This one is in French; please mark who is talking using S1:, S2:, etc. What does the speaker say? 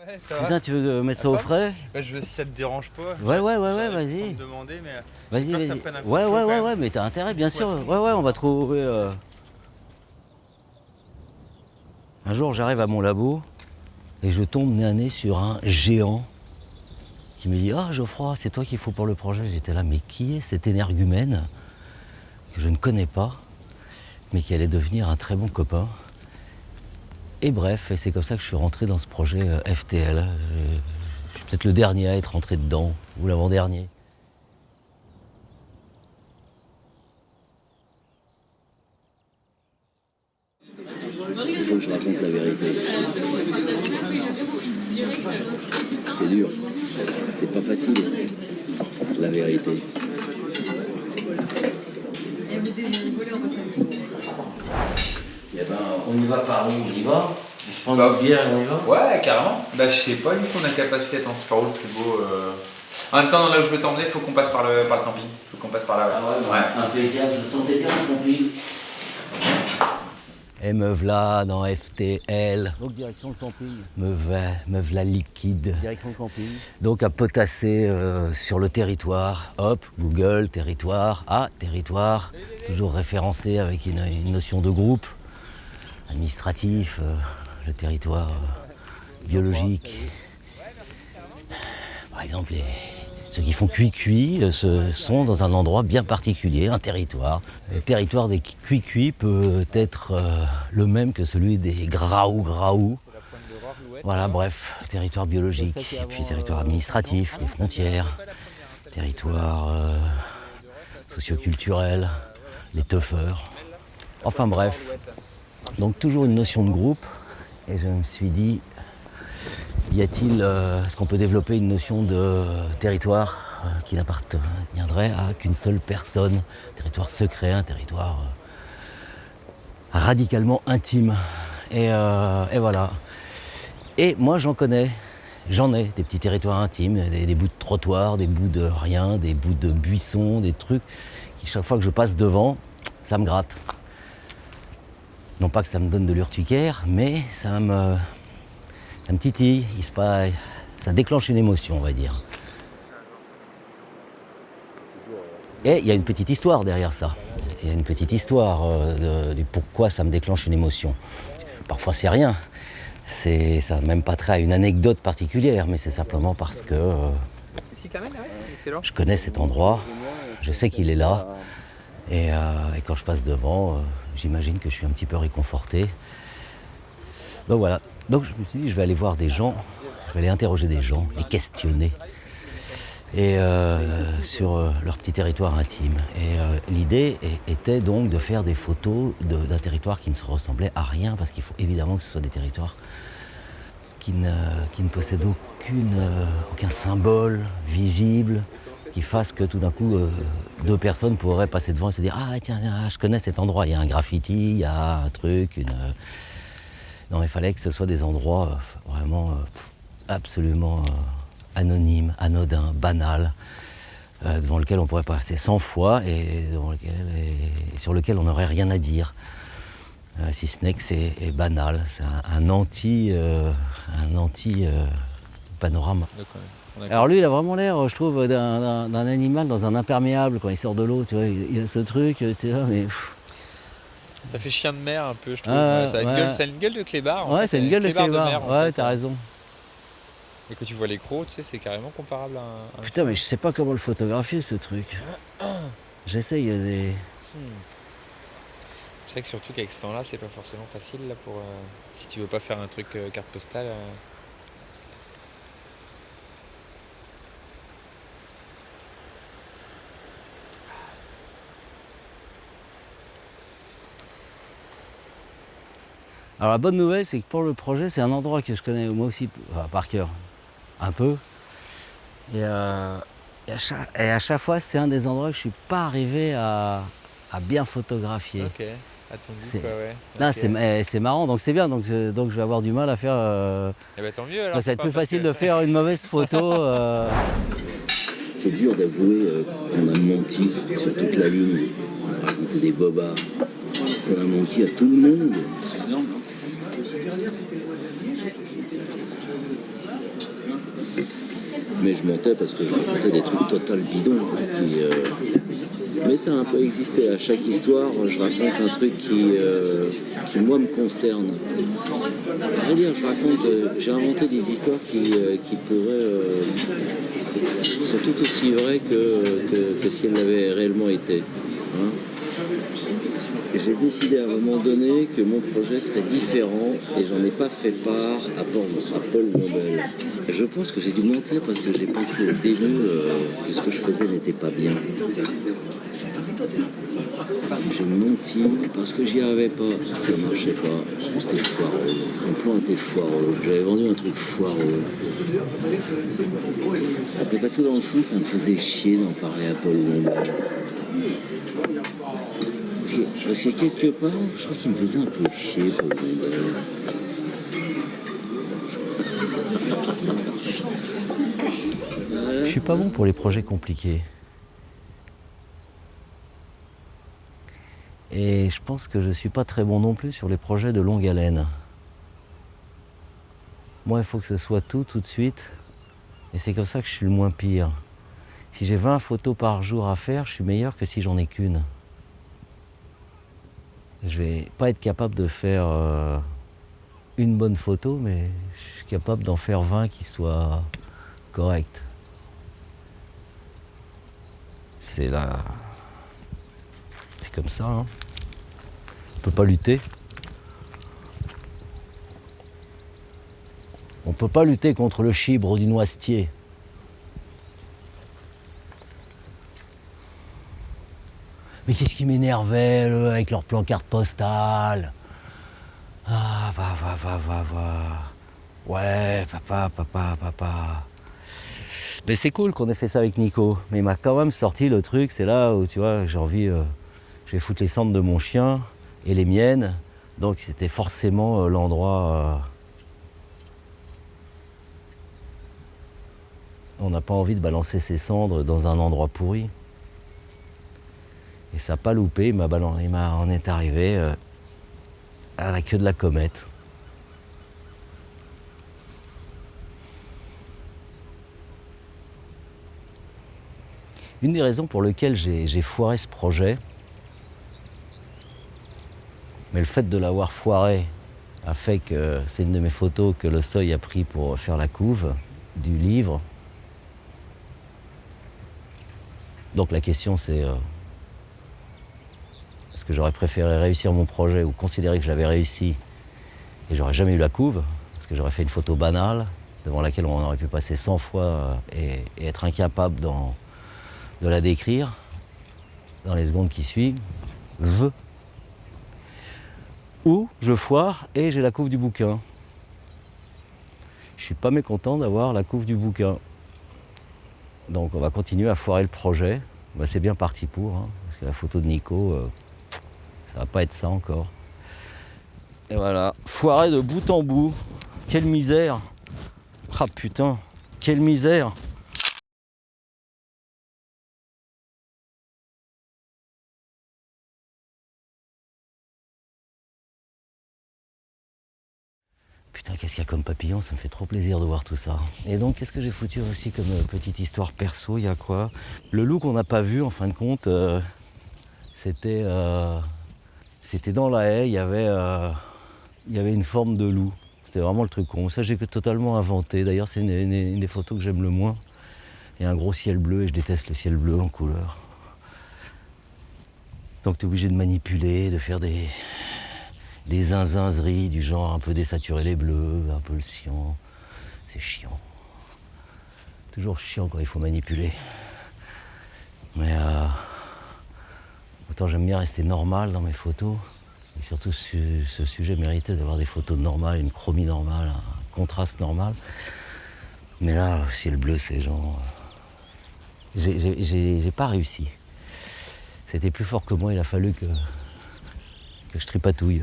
S1: Ouais, ça va.
S2: Putain, tu veux mettre ça au frais?
S1: Bah, si ça te dérange pas.
S2: Ouais,
S1: Sans
S2: vas-y.
S1: me demander, mais j'ai
S2: Vas-y,
S1: peur que ça
S2: vas-y.
S1: me prenne un coup de
S2: Ouais,
S1: chaud
S2: ouais,
S1: quand
S2: ouais,
S1: même.
S2: ouais, mais t'as intérêt, bien sûr.
S1: Poisson.
S2: Ouais, on va trouver. Un jour, j'arrive à mon labo et je tombe nez à nez sur un géant qui me dit: Ah, Geoffroy, c'est toi qu'il faut pour le projet. J'étais là, mais qui est cet énergumène que je ne connais pas, mais qui allait devenir un très bon copain? Et bref, et c'est comme ça que je suis rentré dans ce projet FTL. Je suis peut-être le dernier à être rentré dedans, ou l'avant-dernier.
S3: Il faut que je raconte la vérité. C'est dur. C'est pas facile, la vérité.
S2: Eh ben, on y va par où? On y va? Je prends une bière et on y va?
S1: Ouais, carrément. Bah, je sais pas du tout, on a capacité. Attends, c'est par où le plus beau En même temps, là où je veux t'emmener, il faut qu'on passe par le camping. Il faut qu'on passe par là.
S2: Ah ouais, impeccable, je sentais bien le camping. Et me v'là dans FTL. Donc direction le camping. Me v'là liquide. Direction le camping. Donc à potasser sur le territoire. Hop, Google, territoire. Ah, territoire. Toujours référencé avec une notion de groupe. Administratif, le territoire biologique. Par exemple, ceux qui font cuit-cuit sont dans un endroit bien particulier, un territoire. Le territoire des cuit-cuit peut être le même que celui des graou-graou. Voilà, bref, territoire biologique, et puis territoire administratif, des frontières, territoire socioculturel, les teufeurs. Enfin bref, donc toujours une notion de groupe, et je me suis dit, est-ce qu'on peut développer une notion de territoire qui n'appartiendrait à qu'une seule personne, territoire secret, un territoire radicalement intime. Et voilà. Et moi j'en ai des petits territoires intimes, des bouts de trottoir, des bouts de rien, des bouts de buissons, des trucs qui chaque fois que je passe devant, ça me gratte. Non pas que ça me donne de l'urticaire, mais ça me titille, ça déclenche une émotion, on va dire. Et il y a une petite histoire derrière ça. Il y a une petite histoire de pourquoi ça me déclenche une émotion. Parfois c'est rien, ça n'a même pas trait à une anecdote particulière, mais c'est simplement parce que je connais cet endroit, je sais qu'il est là, et quand je passe devant, j'imagine que je suis un petit peu réconforté. Donc voilà, donc je me suis dit je vais aller voir des gens, je vais aller interroger des gens, les questionner et sur leur petit territoire intime. Et l'idée était donc de faire des photos d'un territoire qui ne se ressemblait à rien, parce qu'il faut évidemment que ce soit des territoires qui ne possèdent aucun symbole visible, qui fasse que tout d'un coup deux personnes pourraient passer devant et se dire ah tiens, je connais cet endroit, il y a un graffiti, il y a un truc, Non, il fallait que ce soit des endroits vraiment absolument anonymes, anodins, banals, devant lesquels on pourrait passer 100 fois et sur lesquels on n'aurait rien à dire. Si ce n'est que c'est banal, c'est un anti panorama. Alors lui, il a vraiment l'air, je trouve, d'un animal dans un imperméable quand il sort de l'eau, tu vois, il a ce truc, tu sais, mais...
S1: Ça fait chien de mer un peu, je trouve. Ça a une gueule de clébard.
S2: Ouais, c'est une gueule de clébard. Ouais, t'as raison.
S1: Et quand tu vois les crocs, tu sais, c'est carrément comparable à un...
S2: Putain, mais je sais pas comment le photographier, ce truc. J'essaye des...
S1: C'est vrai que surtout qu'avec ce temps-là, c'est pas forcément facile là pour... si tu veux pas faire un truc carte postale...
S2: Alors la bonne nouvelle, c'est que pour le projet, c'est un endroit que je connais moi aussi, enfin, par cœur, un peu. Et à chaque fois, c'est un des endroits que je suis pas arrivé à bien photographier.
S1: Ok, à ton goût, quoi, ouais.
S2: Non,
S1: Okay.
S2: c'est marrant, donc c'est bien, donc je vais avoir du mal à faire...
S1: Eh ben tant mieux alors.
S2: Donc ça va être plus facile de faire une mauvaise photo.
S3: C'est dur d'avouer qu'on a menti sur toute la ligne, raconter des bobards. On a menti à tout le monde. Mais je mentais parce que je racontais des trucs total bidons. Mais ça a un peu existé. À chaque histoire, je raconte un truc qui moi, me concerne. À vrai dire, j'ai inventé des histoires qui pourraient sont tout aussi vraies que si elles l'avaient réellement été. Hein. J'ai décidé à un moment donné que mon projet serait différent et j'en ai pas fait part à Paul Lombel. Je pense que j'ai dû mentir parce que j'ai pensé au début que ce que je faisais n'était pas bien. J'ai menti parce que j'y arrivais pas, ça marchait pas, c'était foireux, mon plan était foireux, j'avais vendu un truc foireux. Mais parce que dans le fond, ça me faisait chier d'en parler à Paul Lombel. Parce que quelque part, je crois qu'il me faisait un peu chier, Paul Lombel.
S2: Je suis pas bon pour les projets compliqués. Et je pense que je suis pas très bon non plus sur les projets de longue haleine. Moi, il faut que ce soit tout de suite. Et c'est comme ça que je suis le moins pire. Si j'ai 20 photos par jour à faire, je suis meilleur que si j'en ai qu'une. Je vais pas être capable de faire une bonne photo, mais je suis capable d'en faire 20 qui soient correctes. C'est comme ça, hein. On peut pas lutter. On peut pas lutter contre le chibre du noisetier. Mais qu'est-ce qui m'énervait, avec leur plan carte postale. Ah, va. Ouais, papa. Mais c'est cool qu'on ait fait ça avec Nico. Mais il m'a quand même sorti le truc, c'est là où, tu vois, j'ai envie... je vais foutre les cendres de mon chien et les miennes. Donc c'était forcément l'endroit... On n'a pas envie de balancer ses cendres dans un endroit pourri. Et ça n'a pas loupé, on est arrivé à la queue de la comète. Une des raisons pour lesquelles j'ai foiré ce projet, mais le fait de l'avoir foiré a fait que c'est une de mes photos que le Seuil a pris pour faire la couve du livre. Donc la question c'est, est-ce que j'aurais préféré réussir mon projet ou considérer que je l'avais réussi et j'aurais jamais eu la couve, parce que j'aurais fait une photo banale devant laquelle on aurait pu passer 100 fois et être incapable de la décrire dans les secondes qui suivent. Ou je foire et j'ai la couve du bouquin. Je suis pas mécontent d'avoir la couve du bouquin. Donc on va continuer à foirer le projet. Bah, c'est bien parti pour, hein, parce que la photo de Nico, ça va pas être ça encore. Et voilà, foiré de bout en bout. Quelle misère. Ah putain, quelle misère. Putain, qu'est-ce qu'il y a comme papillon, ça me fait trop plaisir de voir tout ça. Et donc, qu'est-ce que j'ai foutu aussi comme petite histoire perso, il y a quoi? Le loup qu'on n'a pas vu, en fin de compte, c'était dans la haie, il y avait une forme de loup. C'était vraiment le truc con. Ça, j'ai totalement inventé. D'ailleurs, c'est une des photos que j'aime le moins. Il y a un gros ciel bleu et je déteste le ciel bleu en couleur. Donc, tu es obligé de manipuler, de faire des zinzinzeries du genre un peu désaturer les bleus, un peu le cyan. C'est chiant. Toujours chiant quand il faut manipuler. Mais autant j'aime bien rester normal dans mes photos. Et surtout ce sujet méritait d'avoir des photos normales, une chromie normale, un contraste normal. Mais là, ciel bleu, c'est genre... J'ai pas réussi. C'était plus fort que moi, il a fallu que je tripatouille.